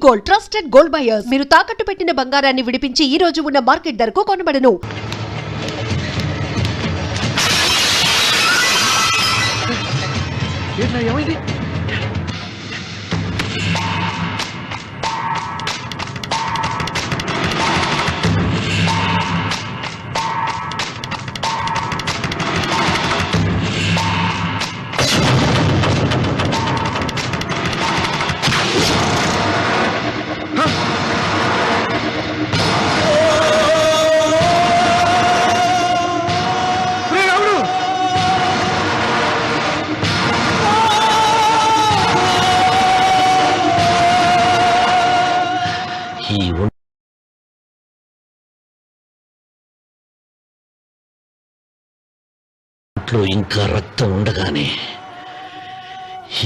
Gold, trusted gold buyers. మీరు తాకట్టు పెట్టిన బంగారాన్ని విడిపించి ఈ రోజు ఉన్న మార్కెట్ ధరకు కొనబడను. ఏమైంది? ఇంకా రక్తం ఉండగానే,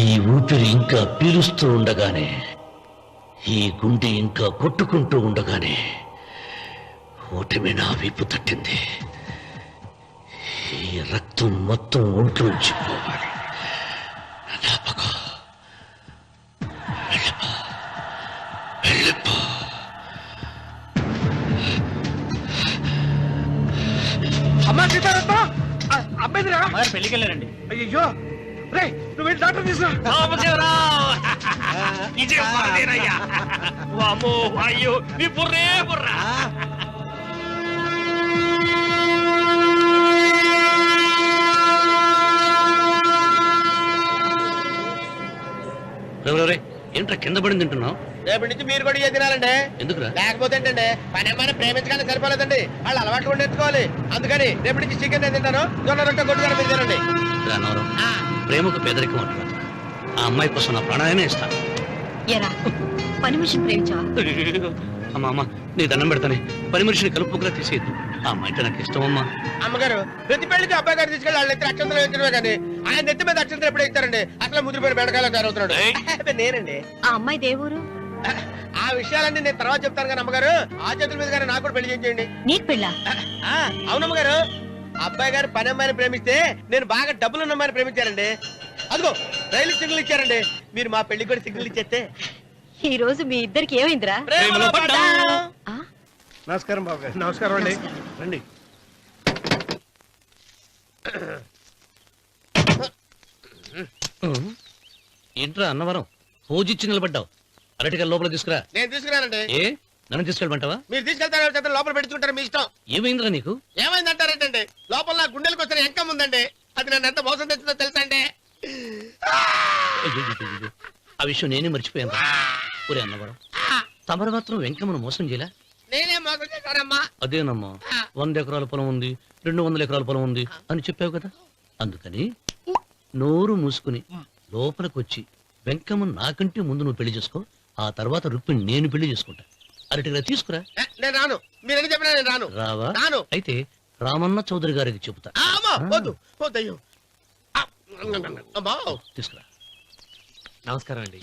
ఈ ఊపిరి ఇంకా పీలుస్తూ ఉండగానే, ఈ గుండె ఇంకా కొట్టుకుంటూ ఉండగానే ఓటమి నా వీపు తట్టింది. ఈ రక్తం మొత్తం ఒంట్లోంచి పోవాలి. వెళ్ళిపో. అమ్మా సీతారత్న, అబ్బాయిరా పెళ్లికి వెళ్ళారండి. అయ్యో రే, నువ్వు వెళ్ళి డాక్టర్ తీసుకురా. అయ్యో నీ బుర్రే బుర్రా. ఏంట్రా కింద పడింది తింటున్నావు? రేపటి నుంచి మీరు కూడా ఇదే తినాలండి. ఎందుకురా? లేకపోతే ఏంటండి, పని అమ్మాయిని ప్రేమించగానే సరిపోలేదండి, వాళ్ళు అలవాటు కూడా నేర్చుకోవాలి. అందుకని రేపటి నుంచి చికెన్ నేను తింటాను, జొన్న రొట్టె కొట్టుగా మీరు తినండి. ప్రేమకు పేదరికం అంటున్నా. ఆ అమ్మాయి కోసం నా ప్రాణాయమే ఇస్తాను. పని మనిషిని ప్రేమించావా? అమ్మా అమ్మ, నీ దండం పెడతానే, పని మనిషిని కలుపుకులా తీసేయద్దు. ఆ అమ్మాయి నాకు ఇష్టం అమ్మా. అమ్మగారు ప్రతి పెళ్లికి అబ్బాయి గారు తీసుకెళ్ళి వాళ్ళ ఎత్తి అక్షంతలు వేయించడమే కానీ ఆయన నెత్తి మీద అక్షంతలు ఎప్పుడు ఇస్తారండి? అసలు ముదిరిపోయిన బెండకాయలు తయారవుతున్నాడు. నేనండి. ఆ అమ్మాయి దేవురు. ఆ విషయాలన్నీ నేను తర్వాత చెప్తాను కానీ అమ్మగారు, ఆ చేతుల మీద గానీ నాకు కూడా పెళ్లి చేయండి. నీకు పెళ్ళా? అవునమ్మగారు, అబ్బాయి గారు పని అమ్మాయిని ప్రేమిస్తే నేను బాగా డబ్బులు ఉన్న అమ్మాయిని ప్రేమించారండి. అదిగో రైలు సిగ్నల్ ఇచ్చారండి. మీరు మా పెళ్లి కూడా సిగ్నల్ ఇచ్చేస్తే. ఈ రోజు మీ ఇద్దరికి ఏమైందిరా? నమస్కారం బాబు గారు. నమస్కారం అండి, రండి. ఏంట్రా అన్నవరం పూజిచ్చి నిలబడ్డావు? అరటిగా లోపల తీసుకురా. నేను తీసుకురానండి. ఏ నన్ను తీసుకెళ్ళమంటావా? మీరు తీసుకెళ్తారు, లోపల పెట్టుకుంటారు, మీ ఇష్టం. ఏమైందిరా నీకు? ఏమైందంటారేంటండి? లోపల నా గుండెలకు వస్తున్న ఎంకం ఉందండి, అది నన్ను ఎంత మోసం తెచ్చిందో తెలుసా అండి? ఆ విషయం నేనే మర్చిపోయాను. ఒరే అన్నవరం, తమరు మాత్రం వెంకమ్మను మోసం చేయలే? నేనే మోసం చేశానమ్మా. అదేనమ్మా, 100 ఎకరాల పొలం ఉంది, 200 ఎకరాల పొలం ఉంది అని చెప్పావు కదా. అందుకని నోరు మూసుకుని లోపలికొచ్చి వెంకమ్మ నాకంటే ముందు నువ్వు పెళ్లి చేసుకో. ఆ తర్వాత రుక్మిణి నేను పెళ్లి చేసుకుంటా. అరటిగా తీసుకురా. నేను రాను. మీరని చెప్పినా నేను రాను. రావా? రాను. అయితే రామన్న చౌదరి గారికి చెబుతా. తీసుకురా. నమస్కారం అండి.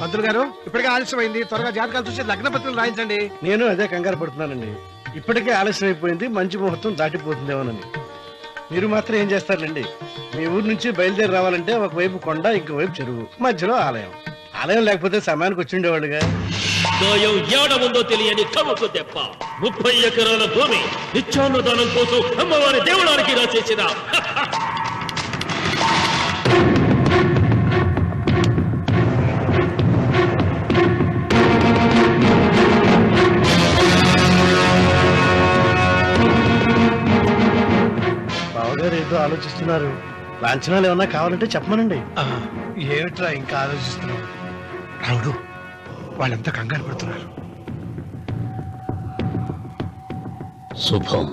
పంతులు గారు, ఇప్పటికే ఆలస్యమైంది, త్వరగా జాతకాలు చూసి లగ్న పత్రికలు రాయించండి. నేను అదే కంగారు పడుతున్నానండి. ఇప్పటికే ఆలస్యం అయిపోయింది, మంచి ముహూర్తం దాటిపోతుందేమోనని. మీరు మాత్రం ఏం చేస్తారండి? మీ ఊరు నుంచి బయలుదేరి రావాలంటే ఒకవైపు కొండ, ఇంకోవైపు చెరువు, మధ్యలో ఆలయం. ఆలయం లేకపోతే సమయానికి వచ్చి ఉండేవాళ్ళుగా. ఏడముందో తెలియని కవుకు దెబ్బ 30 ఎకరాల భూమి నిత్యాన్నదానం కోసం అమ్మవారి దేవుడానికి రాసేసిన బావగారు ఏదో ఆలోచిస్తున్నారు. లాంఛనాలు ఏమన్నా కావాలంటే చెప్పమనండి. ఏమిట్రా ఇంకా ఆలోచిస్తున్నావు? రావుడు, వాళ్ళంతా కంగారు పడుతున్నారు. శుభం.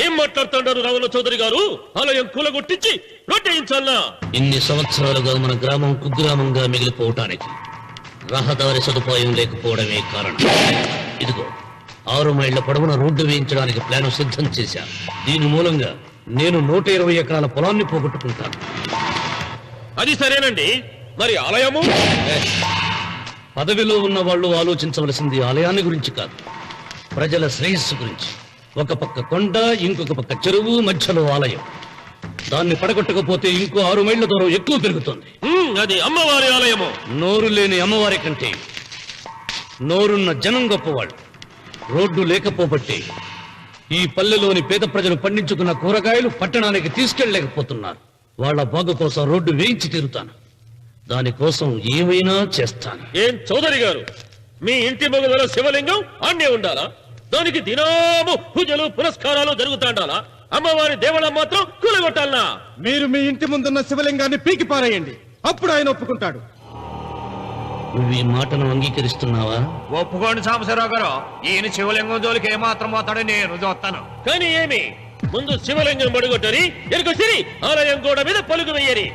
ఏం మాట్లాడుతున్నారు రావుల చౌదరి గారు? ఆలయం కూలగొట్టించి రొట్టెయించాలా? ఇన్ని సంవత్సరాలుగా మన గ్రామం కుగ్రామంగా మిగిలిపోవటానికి రహదారి సదుపాయం లేకపోవడమే కారణం. ఇదిగో 6 మైళ్ల పొడవున రోడ్డు వేయించడానికి ప్లాన్ సిద్ధం చేశాను. దీని మూలంగా నేను 120 ఎకరాల పొలాన్ని పోగొట్టుకుంటాను. అది సరేనండి, మరి ఆలయము? పదవిలో ఉన్న వాళ్ళు ఆలోచించవలసింది ఆలయాన్ని గురించి కాదు, ప్రజల శ్రేయస్సు గురించి. ఒక పక్క కొండ, ఇంకొక పక్క చెరువు, మధ్యలో ఆలయం. దాన్ని పడగొట్టకపోతే ఇంకో 6 మైళ్ల దూరం ఎక్కువ పెరుగుతుంది. అది అమ్మవారి ఆలయము. నోరు లేని అమ్మవారి కంటే నోరున్న జనం గొప్పవాడు. రోడ్డు లేకపోబట్టే ఈ పల్లెలోని పేద ప్రజలు పండించుకున్న కూరగాయలు పట్టణానికి తీసుకెళ్లలేకపోతున్నారు. వాళ్ళ బాగు కోసం రోడ్డు వేయించి తీరుతాను. దానికోసం ఏమైనా చేస్తాను. ఏం చౌదరి గారు, మీ ఇంటి మొగల శివలింగం ఆన్నే ఉండాలా? దానికి దినాము పూజలు పురస్కారాలు జరుగుతాండాలా? అమ్మవారి దేవాలయం మాత్రం కూలగొట్టాలనా? మీరు మీ ఇంటి ముందున్న శివలింగాన్ని పీకి పారేయండి, అప్పుడు ఆయన ఒప్పుకుంటాడు. నువ్వు ఈ మాటను అంగీకరిస్తున్నావా? ఒప్పుకోండి సాంబశివరావు గారు, ఈయన శివలింగం జోలికి ఏమాత్రం పోతాడో నేను చూస్తాను. కానీ ఏమి, ముందు శివలింగం పడగొట్టరి, ఎరుకొచ్చిరి ఆలయం గోడ మీద పలుకు వెయ్యరి.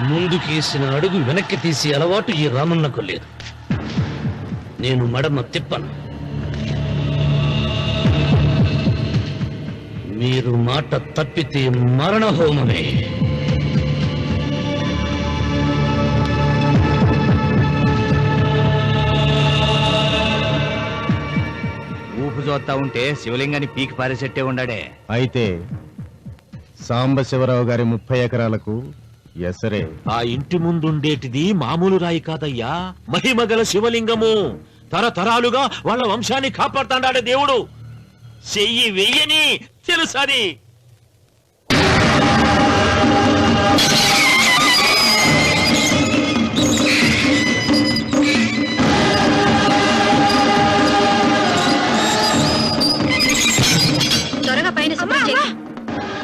ముందుకేసిన అడుగు వెనక్కి తీసి అలవాటు ఈ రామన్నకు లేదు. నేను మడమ తిప్పను. మీరు మాట తప్పితే మరణ హోమమే. ఊపు చూస్తా ఉంటే శివలింగాన్ని పీకి పారేసెట్టే ఉండాడే. అయితే సాంబశివరావు గారి 30 ఎకరాలకు ఎసరే. ఆ ఇంటి ముందుండేటిది మామూలు రాయి కాదయ్యా, మహిమగల శివలింగము. తరతరాలుగా వాళ్ళ వంశాన్ని కాపాడుతాడాడే దేవుడు. చెయ్యి వెయ్యని తెలుసది. త్వరగా పైన శుభ్రం చేయి.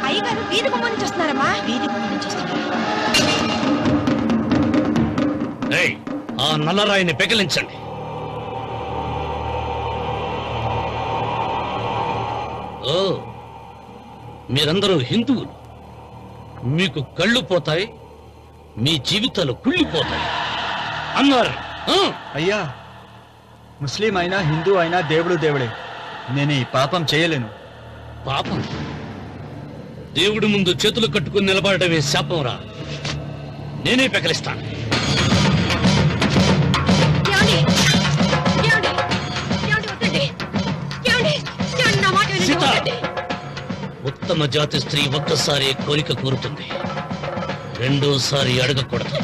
అయ్యగారు వీధి గుమ్మం నుంచి వస్తున్నారమ్మా. వీధి గుమ్మం నుంచి వస్తున్నారు. ఏయ్, ఆ నల్లరాయిని పెకిలించండి. ఓ, మీరందరూ హిందువులు. మీకు కళ్ళు పోతాయి, మీ జీవితాలు కుళ్ళిపోతాయి అన్నారు. అయ్యా, ముస్లిం అయినా హిందూ అయినా దేవుడు దేవుడే. నేను ఈ పాపం చేయలేను. పాపం? దేవుడి ముందు చేతులు కట్టుకుని నిలబడటమే శాపం రా. నేనే పెకలిస్తాను. సీత, ఉత్తమ జాతి స్త్రీ ఒక్కసారి కోరిక కోరుతుంది, రెండోసారి అడగకూడదు.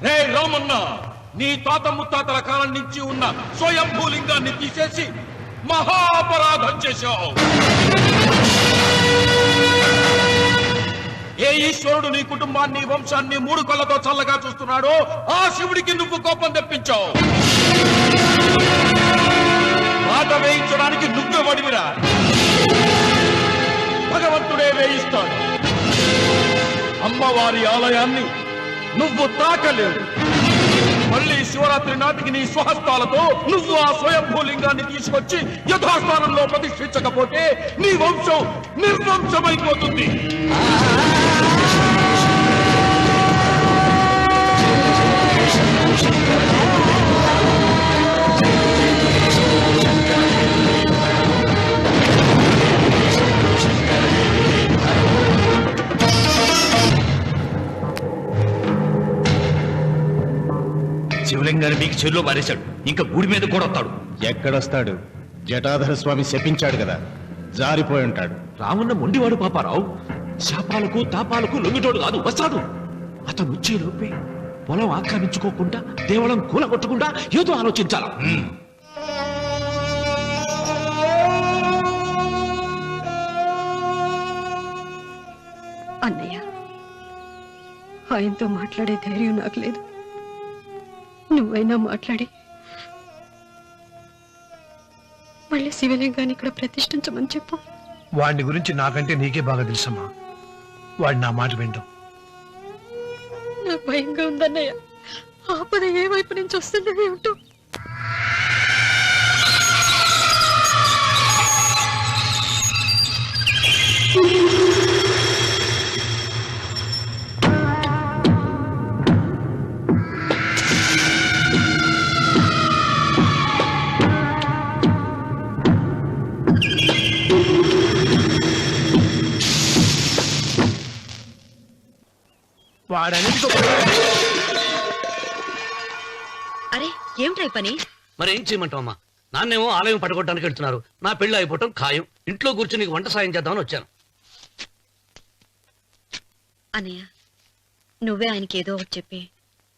రే రామన్న, నీ తాత ముత్తాతల కాలం నుంచి ఉన్న స్వయంభూలింగాన్ని తీసేసి మహాపరాధం చేశావు. ఏ ఈశ్వరుడు నీ కుటుంబాన్ని వంశాన్ని 3 కళ్ళతో చల్లగా చూస్తున్నాడో ఆ శివుడికి నువ్వు కోపం తెప్పించావు. మాట వేయించడానికి నువ్వే వడివిరా, భగవంతుడే వేయిస్తాడు. అమ్మవారి ఆలయాన్ని నువ్వు తాకలేవు. మళ్ళీ శివరాత్రి నాటికి నీ స్వహస్తాలతో నువ్వు ఆ స్వయంభూలింగాన్ని తీసుకొచ్చి యథాస్థానంలో ప్రతిష్ఠించకపోతే నీ వంశం నిర్వంశమైపోతుంది. శివలింగాన్ని మీకు చెరులో మారేశాడు, ఇంకా గుడి మీద కూడా వస్తాడు. ఎక్కడొస్తాడు? జటాధర స్వామి శపించాడు కదా, జారిపోయి ఉంటాడు. రామన్న మొండివాడు పాపారావు, శాపాలకు తాపాలకు లొంగిటోడు కాదు, వస్తాడు. అతను వచ్చే లోపే పొలం ఆక్రమించుకోకుండా దేవళం కూలగొట్టకుండా ఏదో ఆలోచించాల. అన్నయ్య, ఆయనతో మాట్లాడే ధైర్యం నాకు లేదు. నువ్వైనా మాట్లాడి మళ్ళీ శివలింగాన్ని ఇక్కడ ప్రతిష్ఠించమని చెప్పు. వాడిని గురించి నాకంటే నీకే బాగా తెలుసమ్మా. వాడు నా మాట వింటాం. నాకు భయంగా ఉందన్నయ్య. ఆపద ఏ వైపు నుంచి వస్తుందో ఏమిటో. వాడనేది అరే ఏమిటై పని? మరి ఏం చేయమంటావు అమ్మా? నాన్నేమో ఆలయం పడగొట్టడానికి వెళ్తున్నారు. నా పెళ్లి అయిపోవటం ఖాయం. ఇంట్లో కూర్చొని నీకు వంట సాయం చేద్దామని వచ్చాను. అన్నయ్య, నువ్వే ఆయనకి ఏదో ఒకటి చెప్పి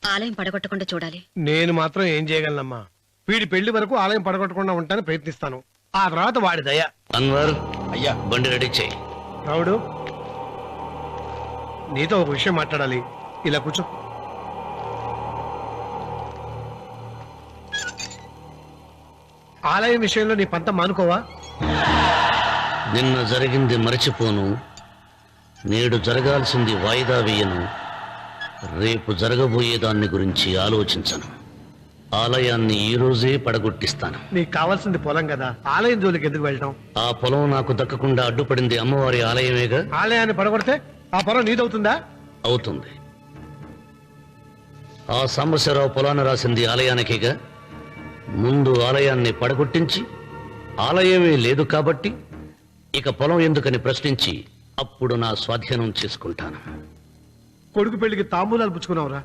ఆలయం పడగొట్టకుండా చూడాలి. నేను మాత్రం ఏం చేయగలనమ్మా? వీడి పెళ్లి వరకు ఆలయం పడగొట్టకుండా ఉంటాను ప్రయత్నిస్తాను. ఆ తర్వాత వాడి దయ. అన్వర్, అయ్యా. బండి రెడీ చేయి. రావుడు, నీతో ఒక విషయం మాట్లాడాలి. ఇలా కూర్చో. ఆలయం విషయంలో నీ పంత మానుకోవా? నిన్న జరిగింది మరచిపోను, నేడు జరగాల్సింది వాయిదా వేయను, రేపు జరగబోయే దాన్ని గురించి ఆలోచించను. ఆలయాన్ని ఈ రోజే పడగొట్టిస్తాను. నీకు కావాల్సింది పొలం కదా, ఆలయం జోలికి ఎందుకు వెళ్ళటం? ఆ పొలం నాకు దక్కకుండా అడ్డుపడింది అమ్మవారి ఆలయమేగా. ఆలయాన్ని పడగొడితే ఆ పొలం నీదవుతుందా? అవుతుంది. ఆ సాంబశివరావు పొలాన్ని రాసింది ఆలయానికేగా. ముందు ఆలయాన్ని పడగొట్టించి ఆలయమే లేదు కాబట్టి ఇక పొలం ఎందుకని ప్రశ్నించి అప్పుడు నా స్వాధీనం చేసుకుంటాను. కొడుకు పెళ్లికి తాంబూలాలు పుచ్చుకున్నావురా,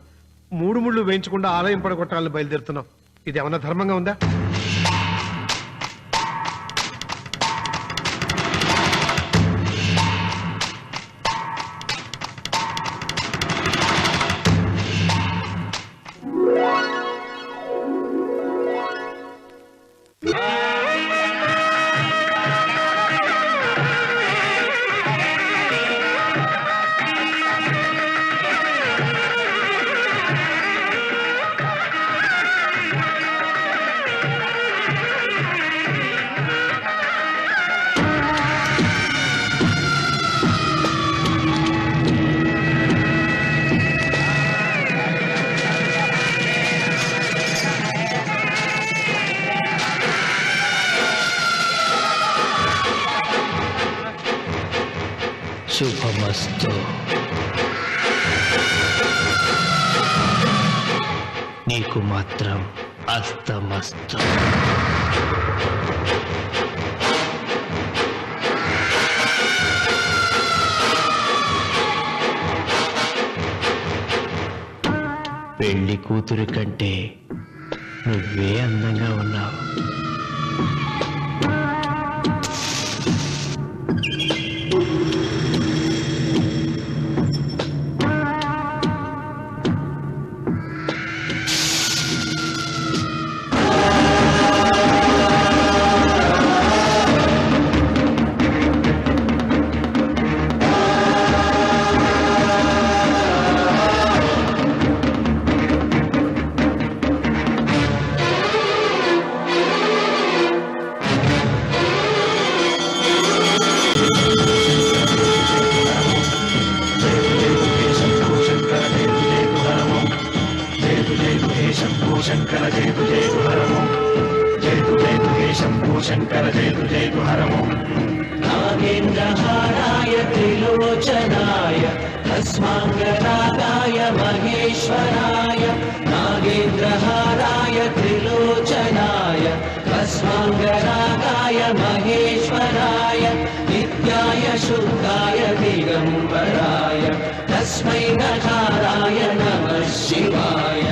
3 ముళ్ళు వేయించకుండా ఆలయం పడగొట్టాలని బయలుదేరుతున్నావు. ఇది ఏమన్నా ధర్మంగా ఉందా? శుభమస్తు. నీకు మాత్రం అస్తమస్తు. పెళ్లి కూతురు కంటే నువ్వే అందంగా ఉన్నావు. నాగేంద్రహారాయ త్రిలోచనాయ తస్మాంగరాగాయ మహేశ్వరాయ. నాగేంద్రహారాయ త్రిలోచనాయ తస్మాంగరాగాయ మహేశ్వరాయ. నిత్యాయ శుద్ధాయ దిగంబరాయ తస్మై నకారాయ నమః శివాయ.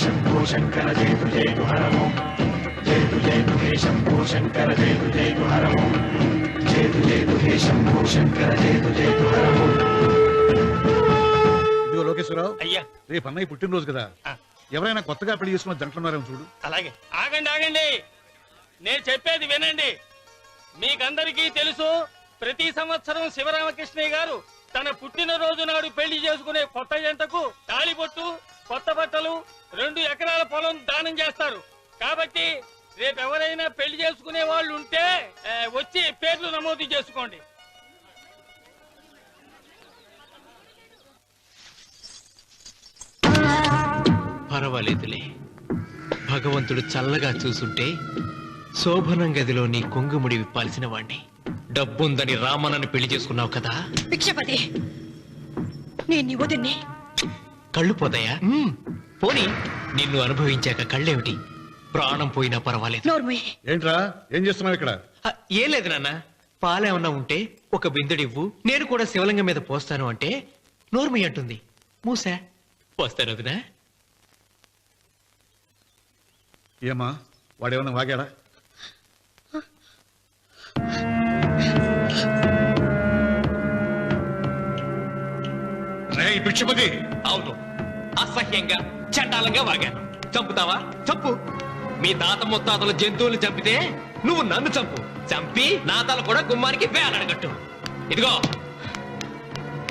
శంభో శంకర జయ జయ హరమో. జయ జయ శంభో శంకర జయ జయ హరమో. జయ జయ శంభో శంకర జయ జయ హరమో. ఇదిగో లోకేశ్వరరావు, అయ్యా రేపు అన్నయ్య పుట్టినరోజు కదా, ఎవరైనా కొత్తగా పెళ్లి చేసుకున్న జంటలున్నారేమో చూడు. అలాగే. ఆగండి ఆగండి, నేను చెప్పేది వినండి. మీకందరికీ తెలుసు, ప్రతి సంవత్సరం శివరామకృష్ణయ్య గారు తన పుట్టినరోజు నాడు పెళ్లి చేసుకునే కొత్త జంటకు తాళిబొట్టు, కొత్త బట్టలు, 2 ఎకరాల పొలం దానం చేస్తారు. కాబట్టి రేపు ఎవరైనా పెళ్లి చేసుకునే వాళ్ళు ఉంటే వచ్చి పేర్లు నమోదు చేసుకోండి. పర్వాలేదులే, భగవంతుడు చల్లగా చూసుంటే శోభనం గదిలో నీ కొంగుముడి విప్పాల్సిన వాణ్ణి. డబ్బుందని రామనని పెళ్లి చేసుకున్నావు కదా. భిక్షపతి, నేను నీ వదిన్ని. కళ్ళు పోతాయా? పోనీ, నిన్ను అనుభవించాక కళ్ళేమిటి, ప్రాణం పోయినా పర్వాలేదు. నోర్మి. ఏంట్రా, ఏం చేస్తున్నావు ఇక్కడ? ఏం లేదు నాన్న, పాలేమన్నా ఉంటే ఒక బిందెడివ్వు, నేను కూడా శివలింగం మీద పోస్తాను అంటే నోర్మి అంటుంది. మూసా పోస్తాను వదినా. ఏమా, వాడేమన్నా వాగాడా? భిక్షపతి, అవును, అసహ్యంగా చండాలంగా వాగాను. చంపుతావా? చంపు. మీ తాత ముత్తాతలు జంతువులు చంపితే నువ్వు నన్ను చంపు. చంపి నా తల కూడా గుమ్మానికి వేలాడగట్టు. ఇదిగో,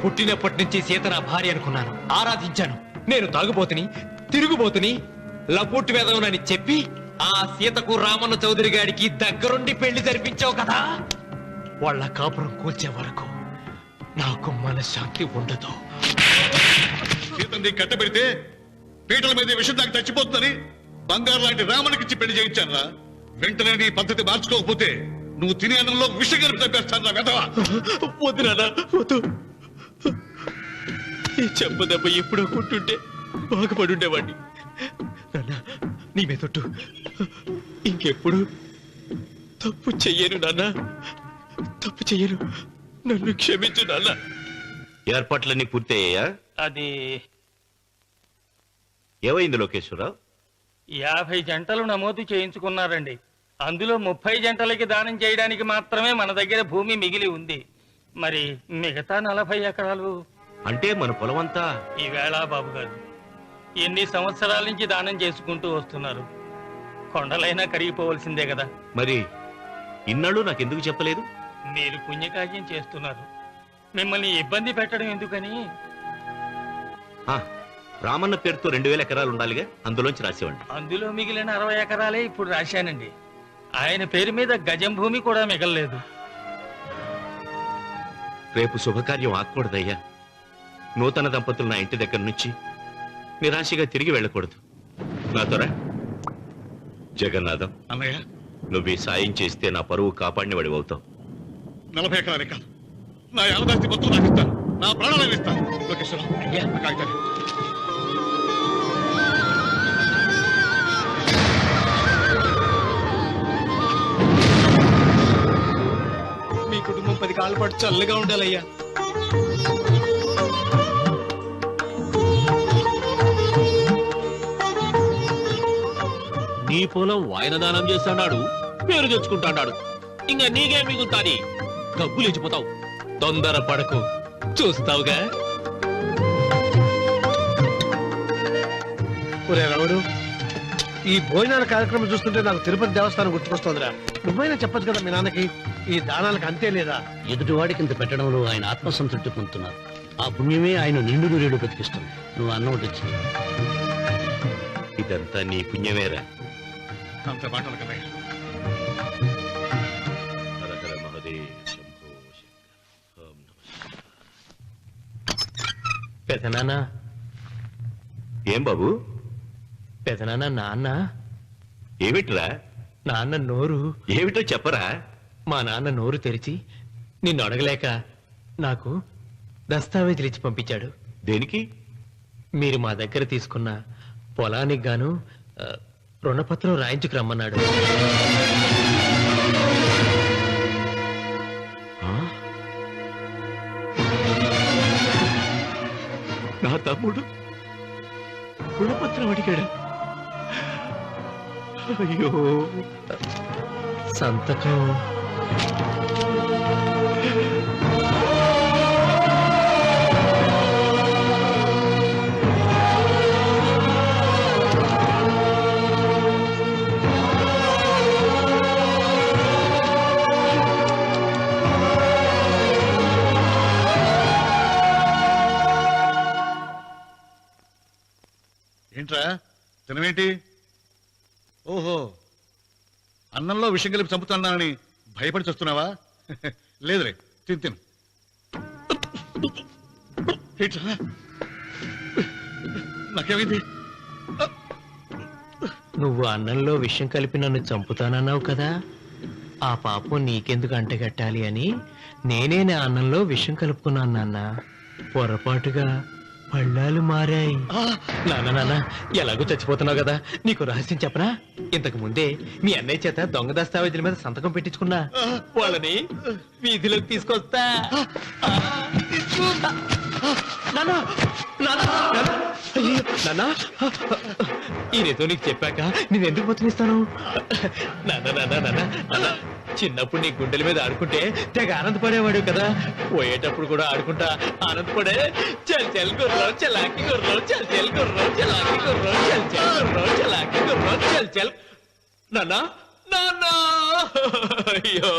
పుట్టినప్పటి నుంచి సీత నా భార్య అనుకున్నాను, ఆరాధించాను. నేను తాగుబోతుని, తిరుగుబోతుని, లపుట్టు వేదవునని చెప్పి ఆ సీతకు రామన్న చౌదరి గారికి దగ్గరుండి పెళ్లి జరిపించావు కదా. వాళ్ళ కాపురం కూల్చే వరకు నాకు మనశ్శాంతి ఉండదు. సీతని కట్టబెడితే పీటల మీద విషం దాకా చచ్చిపోతుందని బంగారు లాంటి రామునికిచ్చి పెళ్లి చేయించానురా. వెంటనే నీ పద్ధతి మార్చుకోకపోతే నువ్వు తినే అన్నంలో విషం కలిపి చంపేస్తాను వెధవా. వద్దు నాన్న, వద్దు. ఈ చెంప దెబ్బ ఎప్పుడో కొట్టుంటే బాగుపడి ఉండేవాడిని. నాన్న, నీ మీదొట్టు, ఇంకెప్పుడు తప్పు చెయ్యను నాన్న, తప్పు చెయ్యను. నన్ను క్షమించు నాన్న. ఏర్పాట్లన్నీ పూర్తయ్యాయా? అది ఏమైంది లోకేశ్వరరావు? 50 జంటలు నమోదు చేయించుకున్నారండి. అందులో 30 జంటలకి దానం చేయడానికి మాత్రమే మన దగ్గర భూమి మిగిలి ఉంది. మరి మిగతా 40 ఎకరాలు అంటే మన పొలమంతా ఈవేళ బాబు గారు ఎన్ని సంవత్సరాల నుంచి దానం చేసుకుంటూ వస్తున్నారు. కొండలైనా కరిగిపోవలసిందే కదా. మరి ఇన్నాళ్ళు నాకెందుకు చెప్పలేదు? మీరు పుణ్యకార్యం చేస్తున్నారు, మిమ్మల్ని ఇబ్బంది పెట్టడం ఎందుకని. రామన్న పేరుతో 2000 ఎకరాలు ఉండాలిగా, అందులోంచి రాసేవాడిని. అందులో మిగిలిన 60 ఎకరాలే ఇప్పుడు రాశానండి. ఆయన పేరు మీద గజం భూమి కూడా మిగలలేదు. రేపు శుభకార్యం ఆకూడదయ్యా. నూతన దంపతులు నా ఇంటి దగ్గర నుంచి నిరాశగా తిరిగి వెళ్ళకూడదు. నాతోరా జగన్నాథం. అన్నయ్య, నువ్వు ఈ సాయం చేస్తే నా పరువు కాపాడిన వాడివవుతావు. 40 ఎకరాలే కాదు, నా యావదాస్తి మొత్తం నాకు ఇస్తాను, నా ప్రాణాలను ఇస్తాను. లోకేశ్వరం నా కాగితాలు. మీ కుటుంబం 10 కాళ్ళ పాటు చల్లగా ఉండాలయ్యా. నీ పొలం వాయన దానం చేస్తాడు, పేరు తెచ్చుకుంటాడు. ఇంకా నీకే మిగులుతాది, గబ్బు లేచిపోతావు. తొందర పడకు, చూస్తావుగా. ఒరే రాముడు, ఈ భోజనాల కార్యక్రమం చూస్తుంటే నాకు తిరుపతి దేవస్థానం గుర్తుకొస్తోందిరా. నువ్వైనా చెప్పొచ్చు కదా మీ నాన్నకి, ఈ దానాలకు అంతే లేదా? ఎదుటివాడికి ఇంత పెట్టడంలో ఆయన ఆత్మసంతృప్తి పొందుతున్నారు. ఆ పుణ్యమే ఆయన నిండు నూరేడు బ్రతికిస్తుంది. నువ్వు అన్నం వడ్డించింది. ఇదంతా నీ పుణ్యమేరా. అంత మాటలు కదా. హర హర మహదేవ్ శంభో శంకర. ఓం నమః శివాయ. పెదనాన్న, ఏం బాబు? పెదనాన్న, నాన్న ఏమిట్రా? నాన్న నోరు. ఏమిటో చెప్పరా. మా నాన్న నోరు తెరిచి నిన్ను అడగలేక నాకు దస్తావేజీలు ఇచ్చి పంపించాడు. దేనికి? మీరు మా దగ్గర తీసుకున్న పొలానికి గాను రుణపత్రం రాయించుకు రమ్మన్నాడు. నా తమ్ముడు రుణపత్రం అడిగాడు. అయ్యో, సంతకం ఏంట్రా తినవేంటి? ఓహో, అన్నంలో విషం కలిపి చంపుతున్నానని భయపడి చూస్తున్నావా? లేదురే, తిను తిను. ఏంట్రా, నాకేమైంది? నువ్వు అన్నంలో విషం కలిపి నన్ను చంపుతానన్నావు కదా, ఆ పాపం నీకెందుకు అంటగట్టాలి అని నేనే నా అన్నంలో విషం కలుపుకున్నాను నాన్న. పొరపాటుగా పళ్ళాలు మారాయి. నాన్న, ఎలాగో చచ్చిపోతున్నావు కదా, నీకు రహస్యం చెప్పనా? ఇంతకు ముందే మీ అన్నయ్య చేత దొంగ దస్తావేజీల మీద సంతకం పెట్టించుకున్నా. వాళ్ళని వీధిలోకి తీసుకొస్తా. ఈ రేతో నీకు చెప్పాక నేను ఎందుకు బతునిస్తాను? నాన్న, చిన్నప్పుడు నీ గుండెల మీద ఆడుకుంటే తెగ ఆనందపడేవాడు కదా, పోయేటప్పుడు కూడా ఆడుకుంటా ఆనందపడే. చల్ చల్ గుర్రం చలాకి గుర్రం, చల్ చల్ గుర్రం చలాకి గుర్రం, చల్ చల్ గుర్రం చలాకి గుర్రం, చల్ చల్. నాన్న, అయ్యో.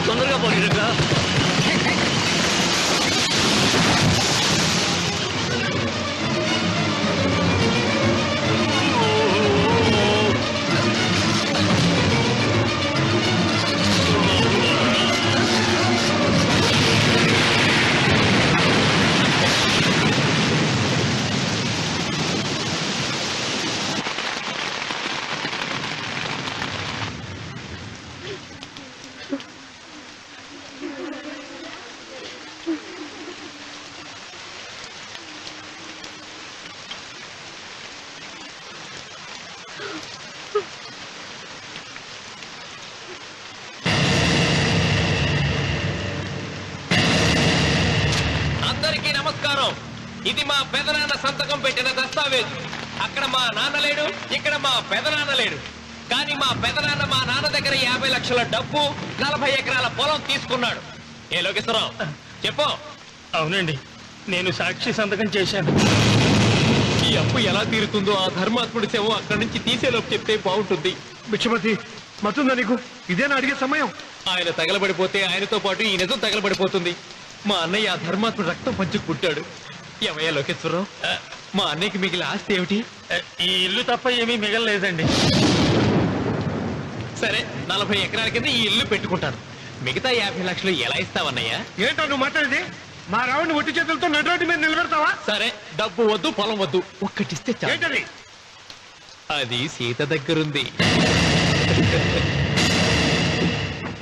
తొందరగా పోయిరా. ఇది మా పెదనాన్న సంతకం పెట్టిన దస్తావేజు. అక్కడ మా నాన్న లేడు, ఇక్కడ మా పెదనాన్న లేడు. కానీ మా పెదనాన్న మా నాన్న దగ్గర 50 లక్షల డబ్బు 40 ఎకరాల పొలం తీసుకున్నాడు. ఏ లోకేశ్వరరావు చెప్పు. అవునండి, నేను సాక్షి సంతకం చేశాను. ఈ అప్పు ఎలా తీరుతుందో ఆ ధర్మాత్ముడి శవం అక్కడి నుంచి తీసేలోపు చెప్తే బాగుంటుంది. భిక్షపతి మతుందా నీకు? ఇదేనా అడిగే సమయం? ఆయన తగలబడిపోతే ఆయనతో పాటు ఈ నిజం తగలబడిపోతుంది. మా అన్నయ్య ఆ ధర్మాత్ముడు రక్తం పంచుకు పుట్టాడు. ఏమయ్యా లోకేశ్వరరావు, మా అన్నయ్యకి మిగిలిన ఆస్తి ఏమిటి? ఈ ఇల్లు తప్ప ఏమీ మిగలలేదండి. సరే, 40 ఎకరాల కింద ఈ ఇల్లు పెట్టుకుంటాను. మిగతా 50 లక్షలు ఎలా ఇస్తావన్నయ్యా? ఏంటో నువ్వు మాట్లాడేది? మా రావుని ఒట్టి చేతులతో నడి రోడ్డు మీద నిలబెడతావా? సరే, డబ్బు వద్దు, పొలం వద్దు, ఒక్కటిస్తే చాలు. ఏంటది? అది సీత దగ్గరుంది.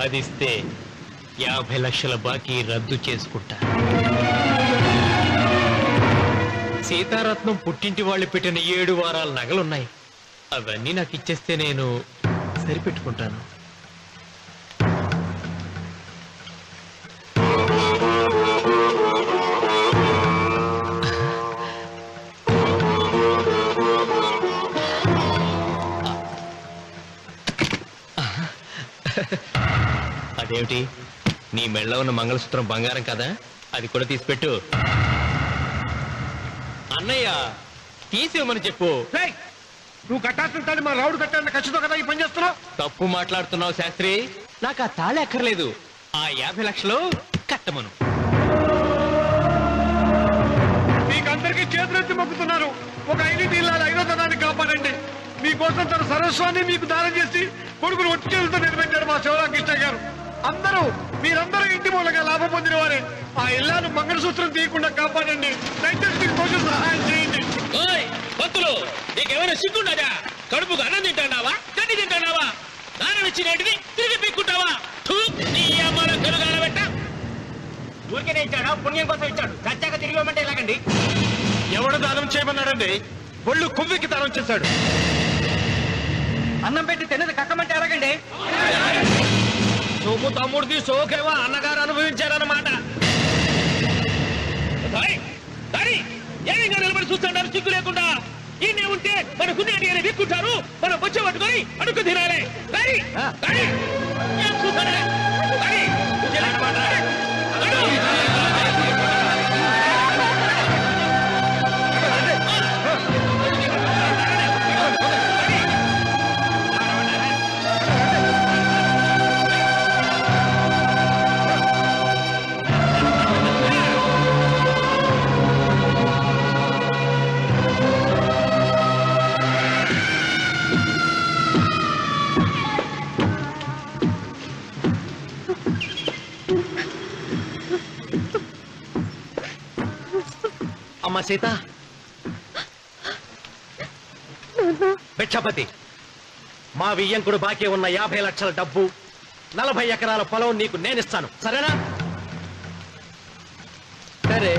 అది ఇస్తే 50 లక్షల బాకీ రద్దు చేసుకుంటా. సీతారత్నం పుట్టింటి వాళ్ళు పెట్టిన 7 వారాల నగలున్నాయి. అవన్నీ నాకు ఇచ్చేస్తే నేను సరిపెట్టుకుంటాను. అదేమిటి, నీ మెళ్ళ ఉన్న మంగళసూత్రం బంగారం కదా, అది కూడా తీసిపెట్టు. అన్నయ్య తీసేమని చెప్పు. రేయ్, నువ్వు కట్టాల్సిన మా రావుడు కట్టాలని ఖచ్చితంగా కదా ఈ పని చేస్తున్నావు. తప్పు మాట్లాడుతున్నావు శాస్త్రి. నాకు ఆ తాళి అక్కర్లేదు, ఆ 50 లక్షలు కట్టమను. మీకందరికీ చేతులెత్తి మొక్కుతున్నారు. ఒక 5 ఇళ్ళ 5వ తనాన్ని కాపాడండి. మీకోసం తన సర్వస్వాన్ని మీకు దానం చేసి కొడుకును ఒట్టి చేతులతో నిలబెట్టారు మా శివరామకృష్ణ గారు. మీరందరూ ఇంటి మూలంగా లాభం పొందిన వారే. ఆ ఇల్లాను మంగళసూత్రం తీయకుండా కాపాడండి. దయచేసి మీకు కొంచెం సహాయం చేయండి. భక్తులు, నీకేమైనా సిగ్గుండదా? కడుపుకు అన్నం తింటాడావా, గడ్డి తింటాడావా? దానం ఇచ్చినట్టుది తిరిగి పీక్కుంటావా? నీ అమ్మాల కలుగాల పెట్ట. ఊరికేనే ఇచ్చాడా? పుణ్యం కోసం ఇచ్చాడు. చచ్చాక తిరిగి ఇవ్వమంటే ఎలాగండి? ఎవడు దానం చేయమన్నాడండి? ఒళ్ళు కొవ్వెక్కి దానం చేశాడు. అన్నం పెట్టి తిన్నది కక్కమంటే ఎలాగండి? సోము తమ్ముడిది సోకేవా అన్నగారు అనుభవించారన్నమాట. ఏమైనా నిలబడి చూస్తాడారు సిగ్గు లేకుండా. ఈయనే ఉంటే మన గుండె అని విక్కుంటారు, మనం వచ్చే పట్టుకొని అడుగు తినాలి. అమ్మా సీత, భిక్షపతి, మా వియ్యంకుడు బాకీ ఉన్న 50 లక్షల డబ్బు 40 ఎకరాల పొలం నీకు నేనిస్తాను, సరేనా? సరే,